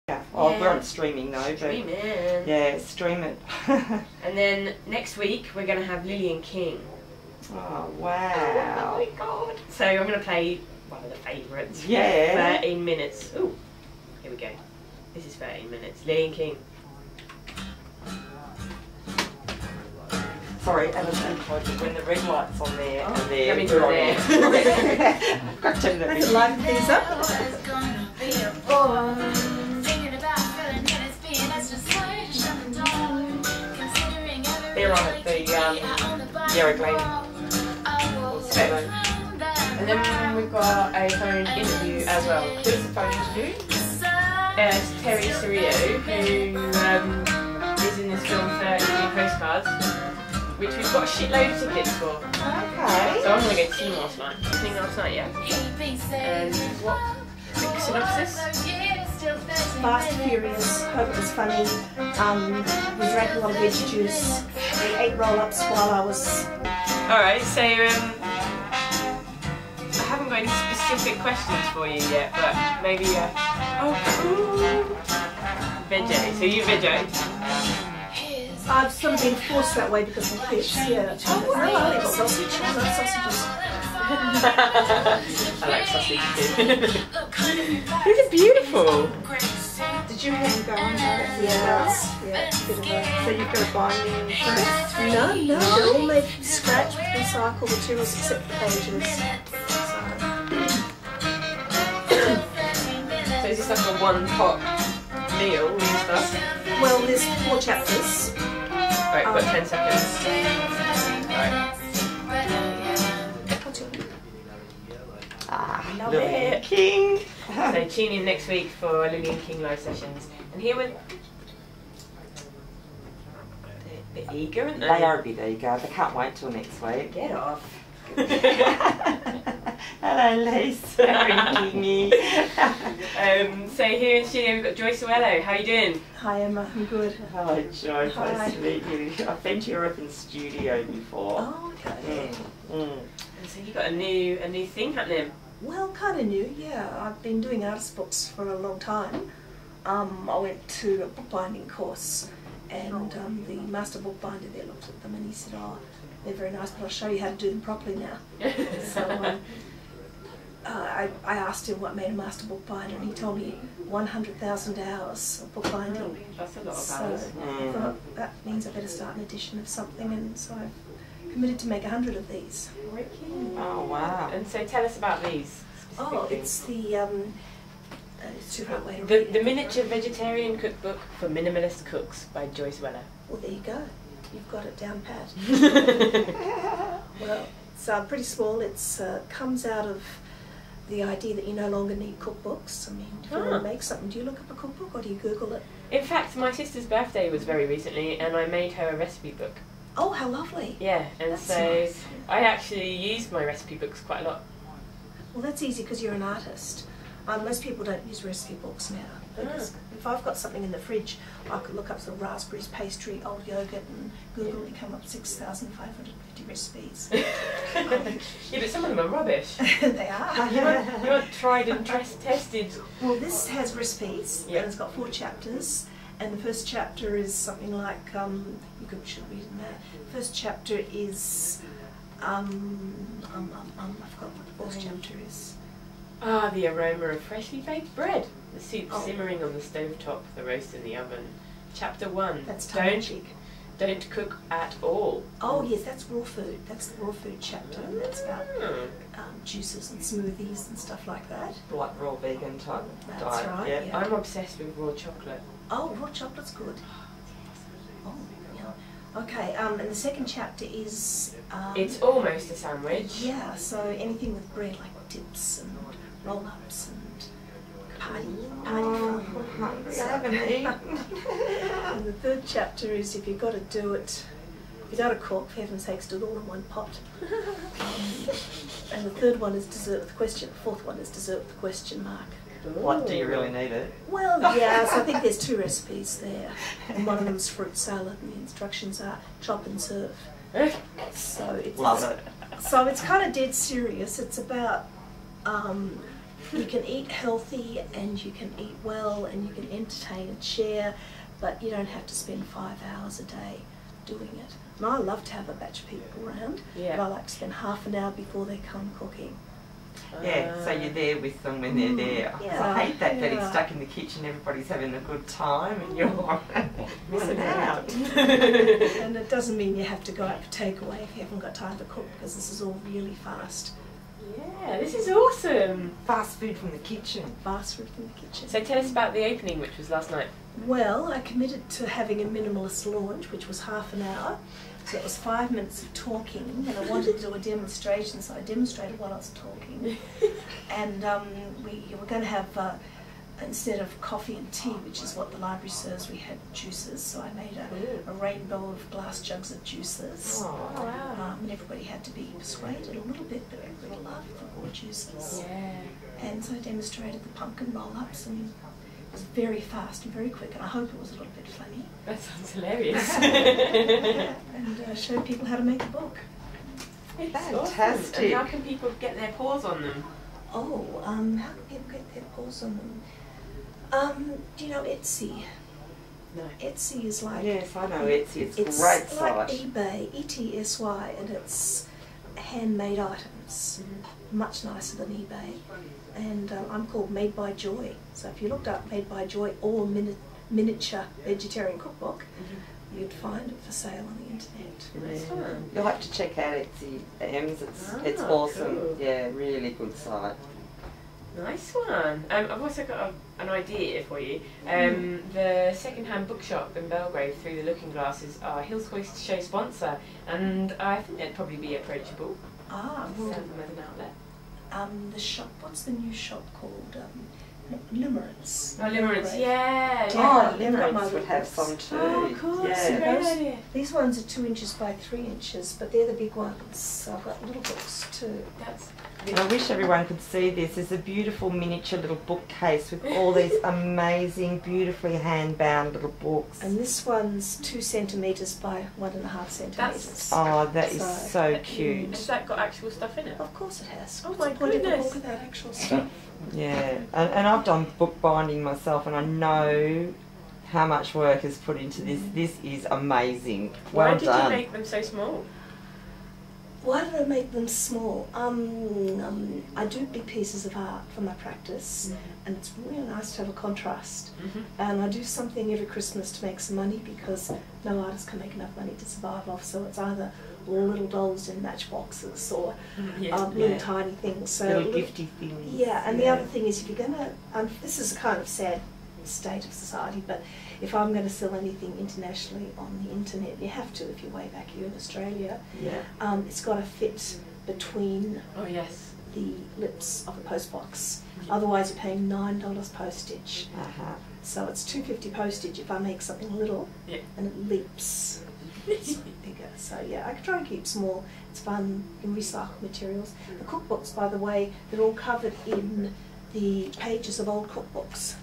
Oh, yeah. We're on streaming though. But streaming. Yeah, stream it. And then next week we're going to have Lily and King. Oh, wow. Oh my god. So I'm going to play one of the favourites. Yeah. 13 minutes. Ooh, here we go. This is 13 minutes. Lily and King. Sorry, and when the red light's on there, and there. Coming through there. Got to turn that. I can lighten things up. They're on at the Yarra Glen. And then we've got a phone interview as well. Who's the phone interview? It's Terry Serwylo, who is in this film for Indian Postcards, which we've got a shitload of tickets for. Okay. So I'm going to go to see him last night. Seeing last night, yeah. And what? Quick synopsis? Fast and Furious, hope it was funny. We drank a lot of veggie juice. We ate roll-ups while I was... Alright, so I haven't got any specific questions for you yet, but maybe oh, cool. Veggie. So you veggie? I've sort of been forced that way because of fish, yeah. Oh, I like sausage. I love sausages. I like sausage too. These are beautiful. Did you have to go on that? Yeah. So you've got to buy me first? No, they're all made from scratch, recycled materials except the pages. So is this like a one-pot meal and stuff? Well, there's 4 chapters. Right, we've got 10 seconds. Right. Lily and King. So tune in next week for Lily and King live sessions. And here with... They're a bit eager, aren't they? They are a bit eager. They can't wait till next week. Get off. Hello, Lisa. Very kingy. So here in studio we've got Joy Serwylo. How are you doing? Hi Emma, I'm good. Hello, Joy. Hi. Nice to meet you. I've been to Europe in studio before. Oh, okay. And so you've got a new thing happening. Well, kind of new, yeah. I've been doing artist books for a long time. I went to a bookbinding course, and the master bookbinder there looked at them and he said, "Oh, they're very nice, but I'll show you how to do them properly now." So I asked him what made a master bookbinder, and he told me 100,000 hours of bookbinding. That's a lot of So hours. I thought that means I better start an edition of something, and so I've committed to make 100 of these. Oh, wow. And so tell us about these. Oh, it's the it's too right way to read The it. Miniature Vegetarian Cookbook for Minimalist Cooks by Joy Serwylo. Well, there you go. You've got it down pat. Well, it's pretty small. It's comes out of the idea that you no longer need cookbooks. I mean, if you want to make something, do you look up a cookbook or do you Google it? In fact, my sister's birthday was very recently, and I made her a recipe book. Oh, how lovely. Yeah, and That's so nice. I actually use my recipe books quite a lot. Well, that's easy because you're an artist. Most people don't use recipe books now. Because if I've got something in the fridge, I could look up some raspberries, pastry, old yogurt, and Google and come up 6,550 recipes. Yeah, but some of them are rubbish. They are. You want tried and tested. Well, this has recipes, Yep. and it's got 4 chapters. And the first chapter is something like, should read in that. The first chapter is, I forgot what the fourth chapter is. Ah, the aroma of freshly baked bread. The soup simmering on the stovetop, the roast in the oven. Chapter 1. That's tongue-in-cheek. Don't cook at all. Oh yes, that's raw food. That's the raw food chapter, and that's about juices and smoothies and stuff like that. Like raw vegan type That's diet. right, Yeah. yeah. I'm obsessed with raw chocolate. Oh, raw chocolate's good. Oh, yeah. Okay, and the second chapter is... It's almost a sandwich. Yeah, so anything with bread, like dips and roll-ups and party fun. I haven't eaten. And the third chapter is if you've got to do it, if you've got to cook, for heaven's sakes, do it all in one pot. And the third one is dessert with question. The fourth one is dessert with question mark. What, do you really need it? Well, yes, I think there's 2 recipes there. And one of them's fruit salad, and the instructions are chop and serve. So it's Love it. So it's kind of dead serious. It's about You can eat healthy and you can eat well and you can entertain and share, but you don't have to spend 5 hours a day doing it. And I love to have a batch of people around, but I like to spend half an hour before they come cooking. Yeah, so you're there with them when they're there. Yeah. I hate that getting stuck in the kitchen, everybody's having a good time and you're missing out. And it doesn't mean you have to go out for takeaway if you haven't got time to cook, because this is all really fast. Yeah, this is awesome. Fast food from the kitchen. Fast food from the kitchen. So tell us about the opening, which was last night. Well, I committed to having a minimalist launch, which was half an hour. So it was 5 minutes of talking, and I wanted to do a demonstration, so I demonstrated while I was talking. And we were going to have, instead of coffee and tea, which is what the library serves, we had juices. So I made a rainbow of glass jugs of juices. Oh, wow. And everybody had to be persuaded a little bit, but everybody loved the raw juices. Yeah. And so I demonstrated the pumpkin roll-ups, and it was very fast and very quick, and I hope it was a little bit funny. That sounds hilarious. And showed people how to make a book. Fantastic. And how can people get their paws on them? Oh, how can people get their paws on them? Do you know Etsy? No. Etsy is like... Yes, I know Etsy. It's a great like site. eBay, ETSY, and it's handmade items. Much nicer than eBay. And I'm called Made by Joy. So if you looked up Made by Joy or miniature vegetarian cookbook, you'd find it for sale on the internet. Yeah. You'll have to check out Etsy, Ems. It's awesome. Cool. Yeah, really good site. Nice one. I've also got an idea for you. The second-hand bookshop in Belgrave, Through the Looking Glass, is our Hills Hoist show sponsor, and I think they'd probably be approachable. Ah, Sell them as an outlet. the shop, what's the new shop called? Limerence. Oh, Limerence, yeah. Oh, Limerence would have some too. Oh, cool. Yeah. So Great those, idea. these ones are 2 inches by 3 inches, but they're the big ones. So I've got little books too. That's And I wish everyone could see this. There's a beautiful miniature little bookcase with all these amazing, beautifully hand-bound little books. And this one's 2 centimetres by 1.5 centimetres. Oh, that is so cute. Has that got actual stuff in it? Of course it has. Oh What's my the point of a goodness. book without actual stuff? Yeah, and I've done bookbinding myself, and I know how much work is put into this. This is amazing. Well Why did done. you make them so small? Why did I make them small? I do big pieces of art for my practice, and it's really nice to have a contrast. And I do something every Christmas to make some money, because no artist can make enough money to survive off, so it's either little dolls in matchboxes or little tiny things. So little gifty things. Yeah, and the other thing is, if you're going to, this is a kind of sad state of society, but if I'm going to sell anything internationally on the internet, you have to if you're way back here in Australia, it's got to fit between the lips of the postbox. Otherwise you're paying $9 postage. So it's $2.50 postage if I make something little and it leaps. It's bigger. So yeah, I can try and keep small. It's fun. You can recycle materials. The cookbooks, by the way, they're all covered in the pages of old cookbooks,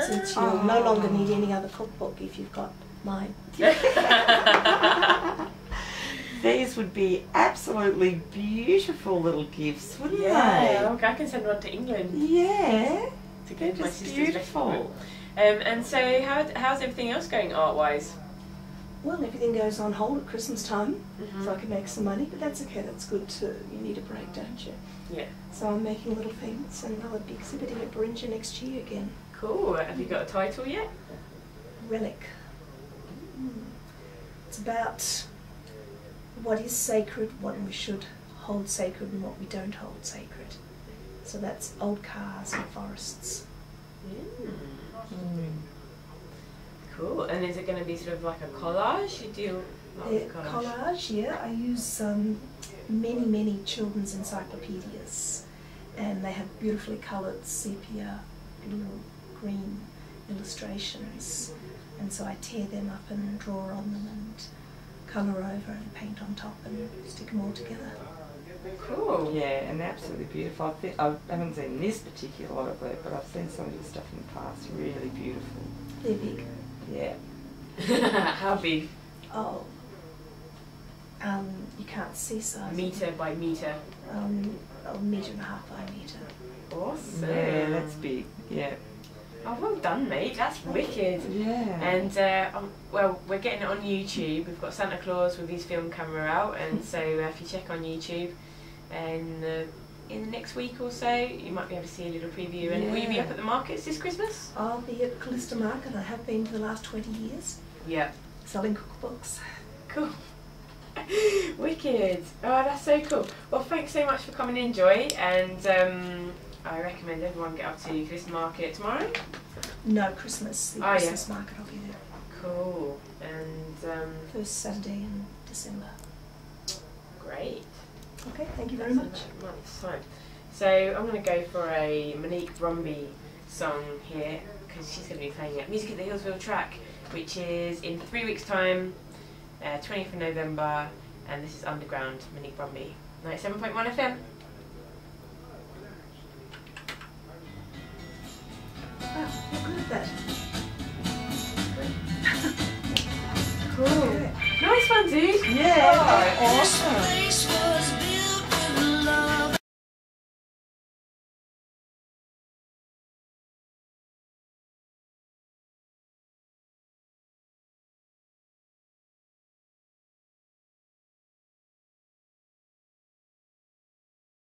since you'll no longer need any other cookbook if you've got mine. These would be absolutely beautiful little gifts, wouldn't they? Yeah, okay, I can send one to England. Yeah, To give my just sister's beautiful. And so how's everything else going art-wise? Well, everything goes on hold at Christmas time, so I can make some money, but that's okay, that's good too. You need a break, don't you? Yeah. So I'm making little things, and I'll be exhibiting at Beringia next year again. Cool. Have you got a title yet? Relic. It's about what is sacred, what we should hold sacred, and what we don't hold sacred. So that's old cars and forests. Cool. And is it going to be sort of like a collage? You do Collage, yeah. I use many children's encyclopedias, and they have beautifully coloured sepia, blue, green illustrations, and so I tear them up and draw on them and colour over and paint on top and stick them all together. Cool. Yeah, and they're absolutely beautiful. I haven't seen this particular lot of work, but I've seen some of your stuff in the past. Really beautiful. They're big. Yeah. How big? Oh, You can't see size. Metre by metre. A metre and a half by a metre. Awesome. Yeah, that's big. Yeah. Oh, well done, mate. That's wicked. Yeah. And well, we're getting it on YouTube. We've got Santa Claus with his film camera out, and so if you check on YouTube, and in the next week or so, you might be able to see a little preview. And will you be up at the markets this Christmas? I'll be at Calista Market. I have been for the last 20 years. Yeah. Selling cookbooks. Cool. Wicked. Oh, that's so cool. Well, thanks so much for coming in, Joy. And I recommend everyone get up to Calista Market tomorrow. No, Christmas. The Christmas market, I'll be there. Cool. And first Saturday in December. Great. Okay, thank you very much. So I'm going to go for a Monique Brumby song here, because she's going to be playing at Music at the Hillsville track, which is in 3 weeks' time, 20th of November, and this is Underground, Monique Brumby, 97.1 FM. Wow, you're good at that. Cool. Nice one, dude. Yeah, awesome.